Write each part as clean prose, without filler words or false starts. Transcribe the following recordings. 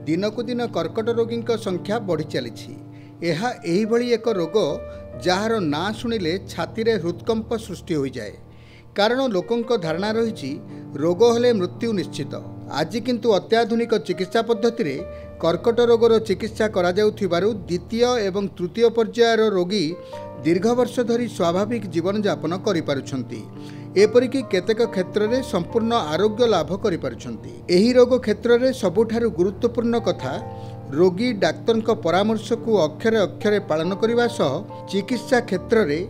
दिनकु दिन कर्कट रोगी संख्या बढ़ी चली। यह एहिभଳି एक रोग जार ना शुणिले छाती रे हृदकंप सृष्टि हो जाए। कारण लोकों धारणा रही रोग हेले मृत्यु निश्चित। आज किंतु अत्याधुनिक चिकित्सा पद्धति रे कर्कट रोगर चिकित्सा करा जाउथिबारु द्वितीय एवं तृतीय पर्यायर रोगी दीर्घ वर्ष धरी स्वाभाविक जीवन यापन करि पारुछंती। एपरिकी केतेक क्षेत्र में संपूर्ण आरोग्य लाभ करि पारुछंती। एही रोग क्षेत्र में सबुठारु गुरुत्वपूर्ण कथा रोगी डाक्तर परामर्श को अक्षरे अक्षरे पालन करने सह चिकित्सा क्षेत्र में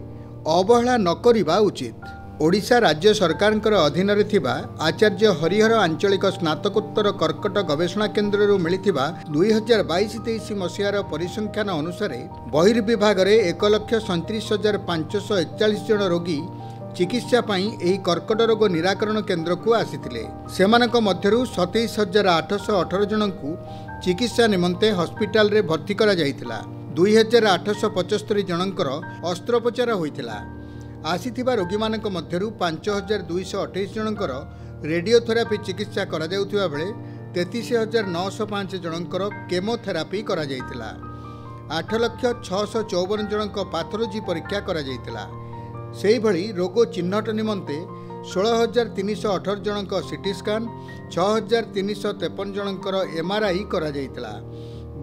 अवहेला न करिबा उचित। ओडिशा राज्य सरकार अधीन आचार्य हरिहर आंचलिक स्नातकोत्तर कर्कट गवेषणा केन्द्र मिलिथिबा 2022-23 मसीहार परिसंख्यान अनुसार बहिर्विभाग में 1,37,541 जन रोगी चिकित्सा पाई एही कर्कट रोग निराकरण केन्द्र को आसीथिले। सेमानक मध्यरु 27,818 जन को चिकित्सा निमंते हॉस्पिटल रे भर्ती करा जायतिला। 2,875 जनकर अस्त्रोपचार होइतिला। आसीथिबा रोगी मानक मध्यरु 5,228 जनकर रेडियोथेरापी चिकित्सा करा जाउथिबा बेले 33,905 जनकर केमोथेरापी करा जायतिला। 8,654 जनक पैथोलॉजी परीक्षा करा जायतिला। सेही भली रोग चिन्हट निमंते 16,318 जनक सीटी स्कान 6,353 जनकर एमआरआई करा जायतिला।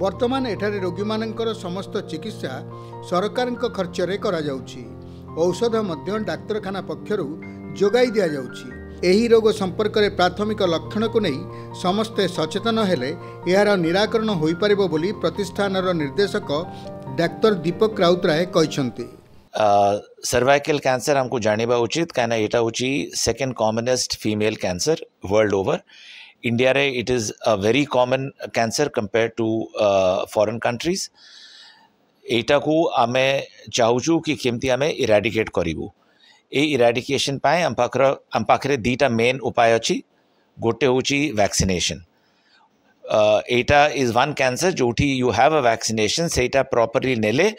वर्तमान एठारे रोगी मानकर समस्त चिकित्सा सरकार खर्च रे करा जाउछि। औषध मध्य डाक्तरखाना पक्षरु जोगाई दिया जाउछि। एही रोग संपर्क में प्राथमिक लक्षण को नहीं समस्ते सचेतन हेले यार निराकरण होई परिबो बोली प्रतिष्ठानर निर्देशक डाक्टर दीपक राउतराय कहछन्ति। सर्वाइकल कैंसर हमको जानिबा उचित कहना एटा उची second commonest female cancer world over. India रे it is a very common cancer compare to foreign countries. एटा को आमे चाहूचु कि केमती आमे इराडिकेट करिवु। ए इराडिकेशन पाए हम पाखरे दीटा मेन उपाय अछि। गोटे होची वैक्सीनेशन। एटा इज वन कैंसर जोठी यू हैव अ वैक्सीनेशन सेटा प्रॉपर्ली नेले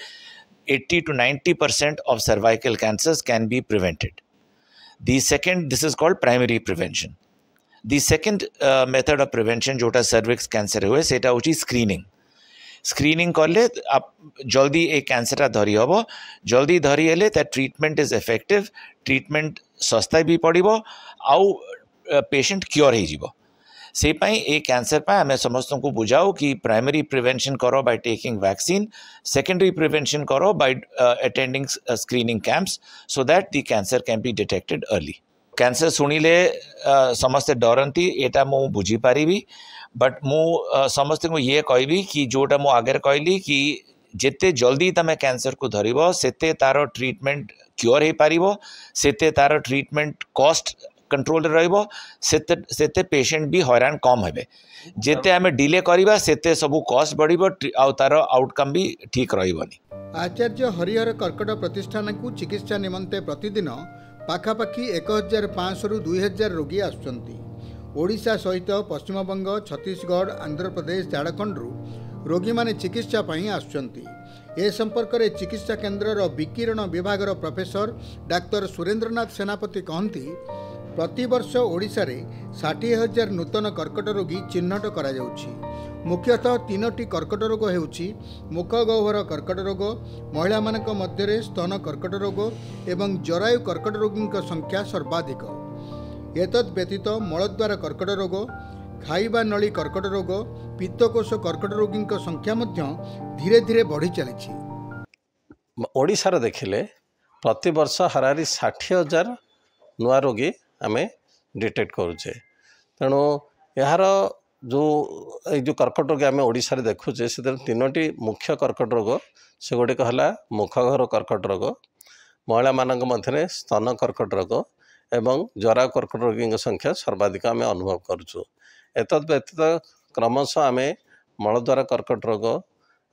80 to 90% of cervical cancers can be prevented. This is called primary prevention. The second method of prevention जोटा cervix cancer हुए सेटा होची स्क्रीनिंग। स्क्रीनिंग करले आप जल्दी एक कैंसर धरी हम जल्दी धरी हेले ट्रीटमेंट इज इफेक्टिव। ट्रीटमेंट सस्ता भी पड़ो आउ पेशेंट क्योर हो से पाई ए कैंसर पाए आम समस्त को बुझाओ कि प्राइमरी प्रिवेंशन करो by taking vaccine. Secondary prevention करो by attending screening camps so that the cancer can be detected early. Cancer शुणिले समस्ते डरती एटा मु बुझी पारिबी। बट मु समस्त को ये कहबी कि जोटा मु आगे कहली कि जिते जल्दी तमे कैंसर को धरिबो सेते तार ट्रीटमेंट क्योर हो पारिबो सेते तार ट्रीटमेंट कॉस्ट कंट्रोल रहिबो सेते पेशेंट भी हैरान कम हेबे। जेते आमे डिले करिबा सेते सबु कॉस्ट बढ़िबो आ तार आउटकम भी ठीक रहिबोनी। आचार्य हरिहर कर्कट प्रतिष्ठान को चिकित्सा निमंते प्रतिदिन पाखापाखि 1,500 रु 2,000 रोगी आसुचंती। ओडिशा सहित पश्चिमबंग छत्तीसगढ़ आंध्र प्रदेश झारखंड रोगी माने चिकित्सा पाई आसुचंती। ए संपर्क में चिकित्सा केन्द्र विकिरण विभाग प्रोफेसर डाक्टर सुरेंद्रनाथ सेनापति कहती प्रतिवर्ष ओडिशा रे 60,000 नूतन कर्कट रोगी चिन्हट करा जाउछि। मुख्यतः 3टी कर्कट रोग हेउछि मुखगह्वर कर्कट रोग, महिला मानक मध्य स्तन कर्कट रोग एवं जरायु कर्कट रोगी संख्या सर्वाधिक। एतद् व्यतीत मलद्वार कर्कट रोग, खाइबा नली कर्कट रोग, पित्तकोश कर्कट रोगी संख्या मध्य धीरे धीरे बढ़ी चली। ओडिशार देखिले प्रति वर्ष हारारी 60,000 नुआ रोगी आम डिटेक्ट करुचे। तेणु यार जो कर्कट रोग आम ओडिशा देखुचे से 3टी मुख्य कर्कट रोग से गुड़िक है मुखगह्वर कर्कट रोग, महिला मानक मध्य स्तन कर्कट रोग एवं जरा कर्कट रोगी संख्या सर्वाधिक आम अनुभव करुचु। एतद् व्यतीत क्रमशः आम मलद्वार कर्कट रोग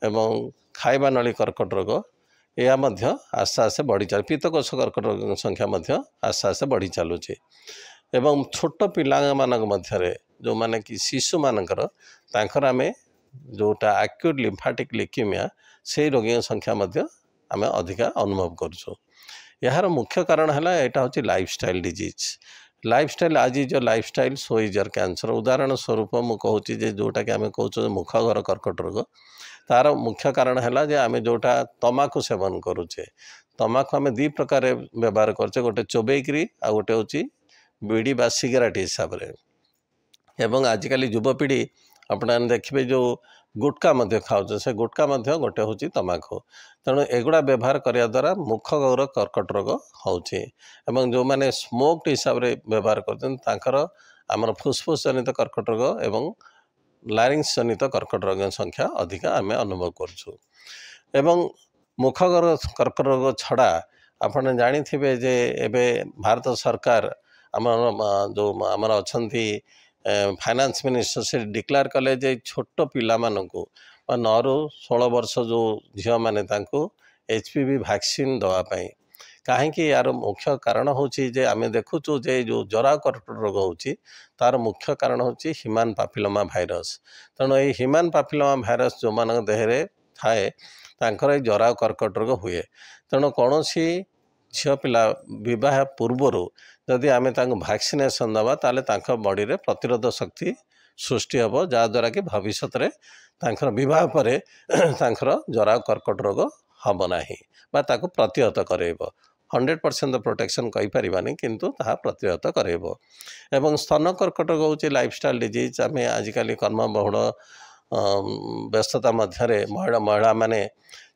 एवं खाइबा नली कर्कट रोग यह आस्ते आस्ते बढ़ी चल पित्तकोश कर्कट रोग संख्या आस्ते आस्ते बढ़ी चलुची। एवं छोट पिला मानक मध्य जो माने कि शिशु मानकर आम जोटा एक्यूट लिम्फाटिक ल्यूकेमिया से रोगी संख्या आम अधिका अनुभव करुचु। यार मुख्य कारण है यहाँ हूँ लाइफस्टाइल डिजीज। लाइफस्टाइल आज is your lifestyle so is your cancer. उदाहरण स्वरूप मु कहूँ जे जोटा कि आम कहूँ मुखगर कर्कट रोग तार मुख्य कारण है जे आम जोटा तमाकू सेवन करुचे तमाकू आम दी प्रकार व्यवहार करचे गोटे चोबेकरी आ गोटे हूँ बीड़ी बा सिगरेट हिसाब से एवं आजिकल युवपीढ़ी अपना देखिए जो गुटका खाऊ से गुटका गोटे हूँ तमाकू तेणु एगुड़ा व्यवहार करने द्वारा मुखगौर कर्कट रोग होची जो मैंने स्मोक्ड हिसाब से व्यवहार कर आमर फुस्फुस जनित कर्कट रोग एवं लारिंग्स जनित कर्कट रोग संख्या अधिक आम अनुभव करछु। एवं मुखगौर कर्कट रोग छड़ा आपन जानी जे एबे भारत सरकार जो आमर अच्छी फाइनान्स मिनिस्टर से डिक्लेयर कले जे छोट पिला मानकु 9 ରୁ 16 वर्ष जो झील मैंने HPV वैक्सीन दवापाई कहीं यार मुख्य कारण हूँ जे आम देखुचु जे जो जरा कर्कट रोग होची तार मुख्य कारण हूँ ह्यूमन पापिलोमा भाइरस। तेणु ये ह्यूमन पापिलोमा भाइरस जो मान देहरे थाए तांकर जरा कर्कट रोग हुए। तेणु कौन सी झील पिला विवाह पूर्वर जदि आम वैक्सीनेशन दबा ताले बॉडी रे प्रतिरोध शक्ति सृष्टि हम जहाँद्वारा कि भविष्य में विवाह पर जरा कर्कट रोग हम ना ताको प्रतिहत करेब 100% प्रोटेक्शन कहीपरानी किंतु ताहा प्रतिहत करेब। एवं स्तन कर्कट रोग हूँ लाइफस्टाइल डिजीज आम आजिकल कर्मबहुल व्यस्तता मध्य महिला माने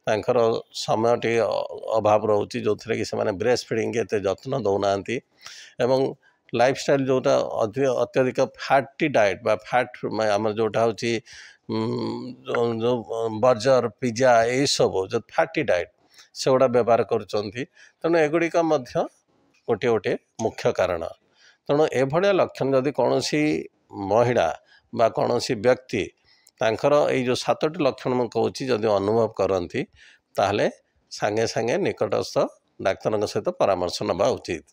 तांकर समय टी अभाव रोचे जो थे कि से ब्रेस्ट फीडिंग के एते जत्न दौना एवं लाइफस्टाइल जोटा अत्यधिक फैटी डाएट बा फैट आम जोटा हूँ जो बर्गर पिज्जा यही सब जो फैटी डाएट से गुड़ा व्यवहार करुँच एगुड़िक गोटे गोटे मुख्य कारण। तेणु एभलिया लक्षण जदि कौन महिला बा कौन व्यक्ति तांकर ये जो 7टी लक्षण मैं कहूँ जदि अनुभव करती ताहले सांगे सांगे निकटस्थ डाक्तर सहित परामर्श नवा उचित।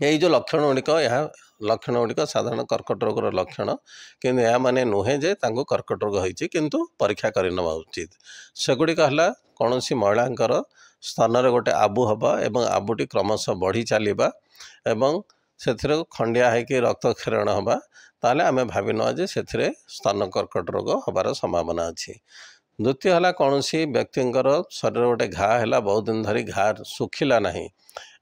यही जो लक्षण गुड़िक लक्षण गुड़िक साधारण कर्कट रोगर लक्षण कि यह माने नुहे जे तांको कर्कट रोग होइछि किंतु परीक्षा कर नवा उचित। सेगुड़िक है कौन महिलांकर स्तन रे गोटे आबु हबा एवं आबुटी क्रमशः बढ़ी चलवा एवं से खंडिया होकि रक्त क्षरण हबा ताले आमे भावी न जे से स्तन कर्कट रोग हबार संभावना अच्छी। द्वितीय है कौन व्यक्तिंकर शरीर गोटे घा है बहुत दिन धरी घा सुखिला नहीं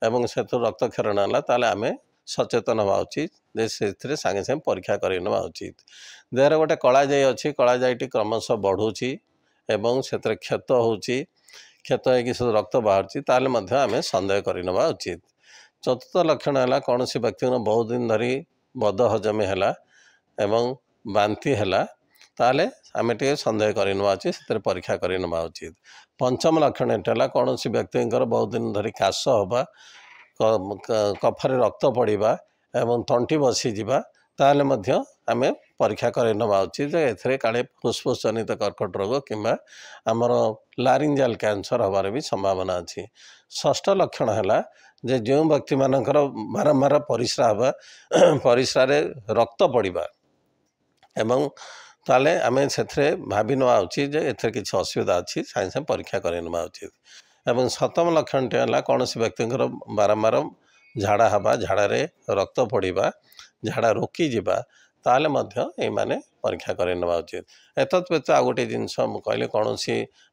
एवं से रक्त क्षरण है ताले आमे सचेतन हवा उचित जे से सांगे सांगे परीक्षा कर नवा उचित। देहर गोटे कला जाई अच्छी कला जाईटी क्रमशः बढ़ुची एवं से क्षत होची क्षत हो रक्त बाहर ताले आमे संदेह कर नवा उचित। चतुर्थ लक्षण है कौन व्यक्ति बहुत दिन धरी बद हजमी है एवं बांति है ताले आम टे सन्देह कर उचित से परीक्षा कर उचित। पंचम लक्षण है कौन व्यक्ति बहुत दिन धरी काश हवा कफरे रक्त पड़ा एवं तंटी बसीजा ताले आम परीक्षा कर उचित ए काले फुस्फुस जनित कर्कट रोग किंबा आमर लारिंजाल कैंसर हबार भी संभावना अच्छी। षष्ठ लक्षण है जे जो व्यक्ति मानकर बारंबार परिस्रा हवा परिस्रा रक्त पड़ा एवं ताले आम से भावी नवा उचित जे एथरे किसी असुविधा अच्छी सागे सागे परीक्षा कर उचित। एवं सप्तम लक्षण है कौन व्यक्ति बारंबार झाड़ा हवा झाड़े रक्त पड़ा झाड़ा रोकी जावा ताले ये परीक्षा कर उचित। एतत् व्यतीत आ गोटे जिनस कहली कौन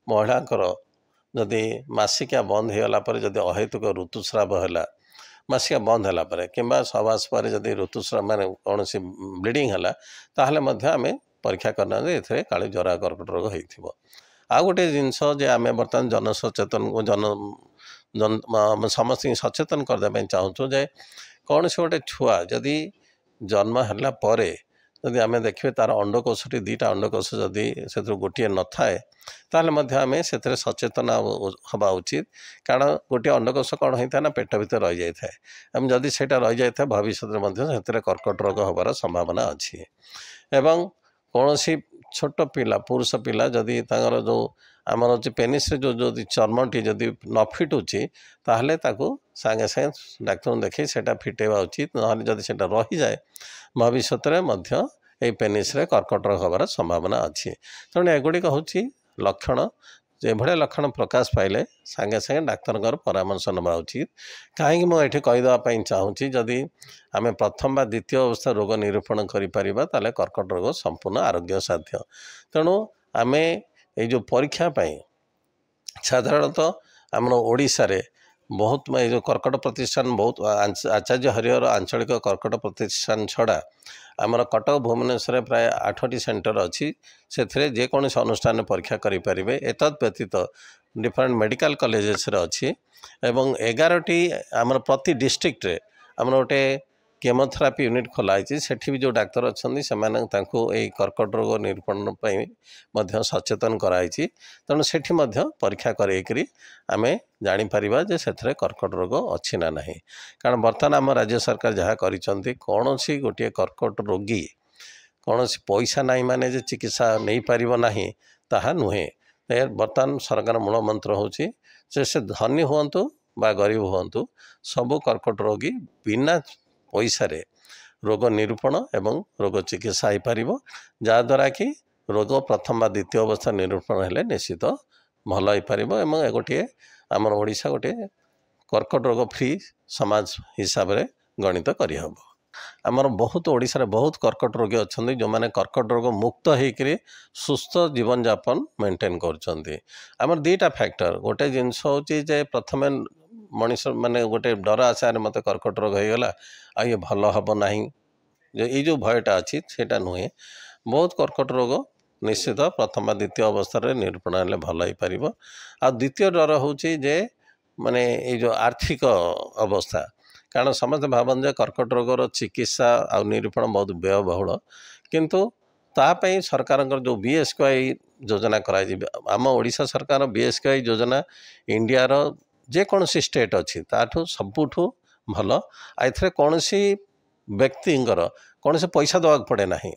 महिलांकर जदि मासिकिया बंद हो गला जदि अहेतुक ऋतुस्राव है मासिकिया बंद है कि सहवास पर जदि ऋतुस्राव माने कौन ब्लीडिंग है ताहले आम परीक्षा करना ये काले जरा कर्कट रोग हो। आ गोटे जिनस आम बर्तमान जनसचेतन जन समस्त सचेतन करने चाहूँ जे कौन से गोटे छुआ जदि जन्म है जदि आम देखिए तार अंडकोश दुईटा अंडकोश जदि से गोटे न थाए ताले आम से सचेतन हवा उचित कारण गोटे अंडकोश कौन होता है ना पेट भीतर रही जाए आम जदि से रही जाए भविष्य में कर्कट रोग हबार संभावना अच्छी। एवं कौन छोट पिला पुरुष पिला जदि जो आमर हूँ पेनिस जो जो चर्मटी जदि न फिटुची ताहले ताकू सांगे सांगे डाक्तर देखी से फिटेवा उचित ना जदि से रही जाए भविष्य में पेनिस रे कर्कट रोग हबार संभावना अच्छी। तेणु एगुड़िक हूँ लक्षण ଯେଭଳିଆ ଲକ୍ଷଣ ପ୍ରକାଶ ପାଇଲେ ସାଙ୍ଗେ ସାଙ୍ଗେ ଡାକ୍ତରଙ୍କର ପରାମର୍ଶ ନେବା ଉଚିତ। କାହିଁକି ମୁଁ ଏଠି କହିଦେବା ପାଇଁ ଚାହୁଁଛି, ଯଦି ଆମେ ପ୍ରଥମ ବା ଦ୍ୱିତୀୟ ଅବସ୍ଥା ରୋଗ ନିରୂପଣ କରିପାରିବା ତାହେଲେ କର୍କଟ ରୋଗ ସମ୍ପୂର୍ଣ୍ଣ ଆରୋଗ୍ୟ ସାଧ୍ୟ। ତେଣୁ ଆମେ ଏଇ ଯେଉଁ ପରୀକ୍ଷା ପାଇଁ ସାଧାରଣତଃ ଆମର ଓଡ଼ିଶାରେ ବହୁତ ଏଇ ଯେଉଁ କର୍କଟ ପ୍ରତିଷ୍ଠାନ ବହୁତ ଆଚାର୍ଯ୍ୟ ହରିହର ଆଞ୍ଚଳିକ କର୍କଟ ପ୍ରତିଷ୍ଠାନ ଛଡ଼ା ଆମର କଟକ ଭୁବନେଶ୍ୱରରେ ପ୍ରାୟ 8ଟି ସେଣ୍ଟର ଅଛି। ସେଥିରେ ଯେକୌଣସି ଅନୁଷ୍ଠାନରେ ପରୀକ୍ଷା କରିପାରିବେ। ଏତଦ୍ ବ୍ୟତୀତ ଡିଫରେଣ୍ଟ ମେଡ଼ିକାଲ କଲେଜେସରେ ଅଛି ଏବଂ 11ଟି ଆମର ପ୍ରତି ଡିଷ୍ଟ୍ରିକ୍ଟରେ ଆମର ଗୋଟେ କେମୋଥେରାପି ୟୁନିଟ୍ ଖୋଲା ହେଇଛି। ସେଠି ବି ଯେଉଁ ଡାକ୍ତର ଅଛନ୍ତି ସେମାନେ ତାଙ୍କୁ ଏଇ କର୍କଟ ରୋଗ ନିରୂପଣ ପାଇଁ ମଧ୍ୟ ସଚେତନ କରାଯାଇଛି। ତେଣୁ ସେଠି ମଧ୍ୟ ପରୀକ୍ଷା କରାଇକରି ଆମେ ଜାଣିପାରିବା ଯେ ସେଥିରେ କର୍କଟ ରୋଗ ଅଛି ନା ନାହିଁ। କାରଣ ବର୍ତ୍ତମାନ ଆମ ରାଜ୍ୟ ସରକାର ଯାହା କରିଛନ୍ତି, କୌଣସି ଗୋଟିଏ କର୍କଟ ରୋଗୀ କୌଣସି ପଇସା ନାହିଁ ମାନେ ଯେ ଚିକିତ୍ସା ନେଇପାରିବ ନାହିଁ ତାହା ନୁହେଁ। ବର୍ତ୍ତମାନ ସରକାର ମୂଳ ମନ୍ତ୍ର ହେଉଛି ଯେ ସେ ଧନୀ ହୁଅନ୍ତୁ ବା ଗରିବ ହୁଅନ୍ତୁ, ସବୁ କର୍କଟ ରୋଗୀ ବିନା ପଇସାରେ ରୋଗ ନିରୂପଣ ଏବଂ ରୋଗ ଚିକିତ୍ସା ହୋଇପାରିବ, ଯାହାଦ୍ୱାରା କି ରୋଗ ପ୍ରଥମ ବା ଦ୍ୱିତୀୟ ଅବସ୍ଥା ନିରୂପଣ ହେଲେ ନିଶ୍ଚିତ ଭଲ ହୋଇପାରିବ ଏବଂ ଗୋଟିଏ ଆମର ଓଡ଼ିଶା ଗୋଟିଏ କର୍କଟ ରୋଗ ଫ୍ରି ସମାଜ ହିସାବରେ ଗଣିତ କରିହେବ। ଆମର ବହୁତ ଓଡ଼ିଶାରେ ବହୁତ କର୍କଟ ରୋଗୀ ଅଛନ୍ତି ଯେଉଁମାନେ କର୍କଟ ରୋଗ ମୁକ୍ତ ହେଇକରି ସୁସ୍ଥ ଜୀବନଯାପନ ମେଣ୍ଟେନ୍ କରୁଛନ୍ତି। ଆମର ଦୁଇଟା ଫ୍ୟାକ୍ଟର, ଗୋଟେ ଜିନିଷ ହେଉଛି ଯେ ପ୍ରଥମେ ମଣିଷ ମାନେ ଗୋଟେ ଡର ଆଶାରେ ମୋତେ କର୍କଟ ରୋଗ ହେଇଗଲା ଆଉ ଇଏ ଭଲ ହେବ ନାହିଁ, ଯେ ଏଇ ଯେଉଁ ଭୟଟା ଅଛି ସେଇଟା ନୁହେଁ। ବହୁତ କର୍କଟ ରୋଗ ନିଶ୍ଚିତ ପ୍ରଥମ ବା ଦ୍ୱିତୀୟ ଅବସ୍ଥାରେ ନିରୂପଣ ହେଲେ ଭଲ ହେଇପାରିବ। ଆଉ ଦ୍ୱିତୀୟ ଡର ହେଉଛି ଯେ ମାନେ ଏଇ ଯେଉଁ ଆର୍ଥିକ ଅବସ୍ଥା, କାରଣ ସମସ୍ତେ ଭାବନ୍ତି ଯେ କର୍କଟ ରୋଗର ଚିକିତ୍ସା ଆଉ ନିରୂପଣ ବହୁତ ବ୍ୟୟବହୁଳ, କିନ୍ତୁ ତା ପାଇଁ ସରକାରଙ୍କର ଯେଉଁ BSKY ଯୋଜନା କରାଯାଇଛି, ଆମ ଓଡ଼ିଶା ସରକାର BSKY ଯୋଜନା ଇଣ୍ଡିଆର ଯେକୌଣସି ଷ୍ଟେଟ୍ ଅଛି ତାଠୁ ସବୁଠୁ ଭଲ। ଏଥିରେ କୌଣସି ବ୍ୟକ୍ତିଙ୍କର କୌଣସି ପଇସା ଦେବାକୁ ପଡ଼େ ନାହିଁ।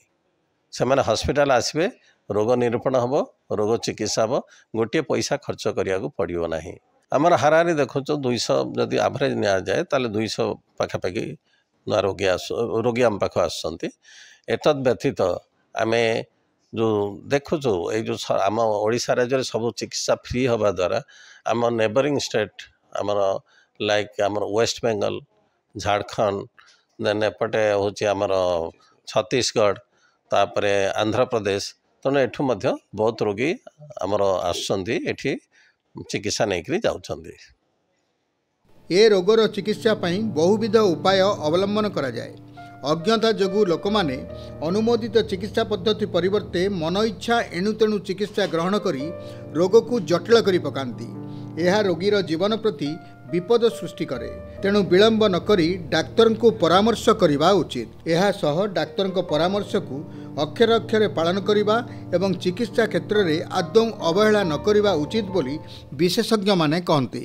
ସେମାନେ ହସ୍ପିଟାଲ ଆସିବେ, ରୋଗ ନିରୂପଣ ହେବ, ରୋଗ ଚିକିତ୍ସା ହେବ, ଗୋଟିଏ ପଇସା ଖର୍ଚ୍ଚ କରିବାକୁ ପଡ଼ିବ ନାହିଁ। ଆମର ହାରାହାରି ଦେଖୁଛୁ 200 ଯଦି ଆଭରେଜ୍ ନିଆଯାଏ ତାହେଲେ 200 ପାଖାପାଖି ନୂଆ ରୋଗୀ ଆମ ପାଖକୁ ଆସୁଛନ୍ତି। ଏତଦ୍ ବ୍ୟତୀତ ଆମେ ଯେଉଁ ଦେଖୁଛୁ ଏଇ ଯେଉଁ ଆମ ଓଡ଼ିଶା ରାଜ୍ୟରେ ସବୁ ଚିକିତ୍ସା ଫ୍ରି ହେବା ଦ୍ୱାରା ଆମ ନେବରିଂ ଷ୍ଟେଟ୍ ଆମର ଲାଇକ୍ ଆମର ୱେଷ୍ଟ ବେଙ୍ଗଲ, ଝାଡ଼ଖଣ୍ଡ, ଦେନ୍ ଏପଟେ ହେଉଛି ଆମର ଛତିଶଗଡ଼, ତାପରେ ଆନ୍ଧ୍ରପ୍ରଦେଶ, ତେଣୁ ଏଠୁ ମଧ୍ୟ ବହୁତ ରୋଗୀ ଆମର ଆସୁଛନ୍ତି, ଏଠି ଚିକିତ୍ସା ନେଇକରି ଯାଉଛନ୍ତି। ଏ ରୋଗର ଚିକିତ୍ସା ପାଇଁ ବହୁବିଧ ଉପାୟ ଅବଲମ୍ବନ କରାଯାଏ। ଅଜ୍ଞତା ଯୋଗୁଁ ଲୋକମାନେ ଅନୁମୋଦିତ ଚିକିତ୍ସା ପଦ୍ଧତି ପରିବର୍ତ୍ତେ ମନ ଇଚ୍ଛା ଏଣୁତେଣୁ ଚିକିତ୍ସା ଗ୍ରହଣ କରି ରୋଗକୁ ଜଟିଳ କରି ପକାନ୍ତି। ଏହା ରୋଗୀର ଜୀବନ ପ୍ରତି ବିପଦ ସୃଷ୍ଟି କରେ। ତେଣୁ ବିଳମ୍ବ ନକରି ଡାକ୍ତରଙ୍କୁ ପରାମର୍ଶ କରିବା ଉଚିତ। ଏହା ସହ ଡାକ୍ତରଙ୍କ ପରାମର୍ଶକୁ ଅକ୍ଷରେ ଅକ୍ଷରେ ପାଳନ କରିବା ଏବଂ ଚିକିତ୍ସା କ୍ଷେତ୍ରରେ ଆଦୌ ଅବହେଳା ନ କରିବା ଉଚିତ ବୋଲି ବିଶେଷଜ୍ଞମାନେ କହନ୍ତି।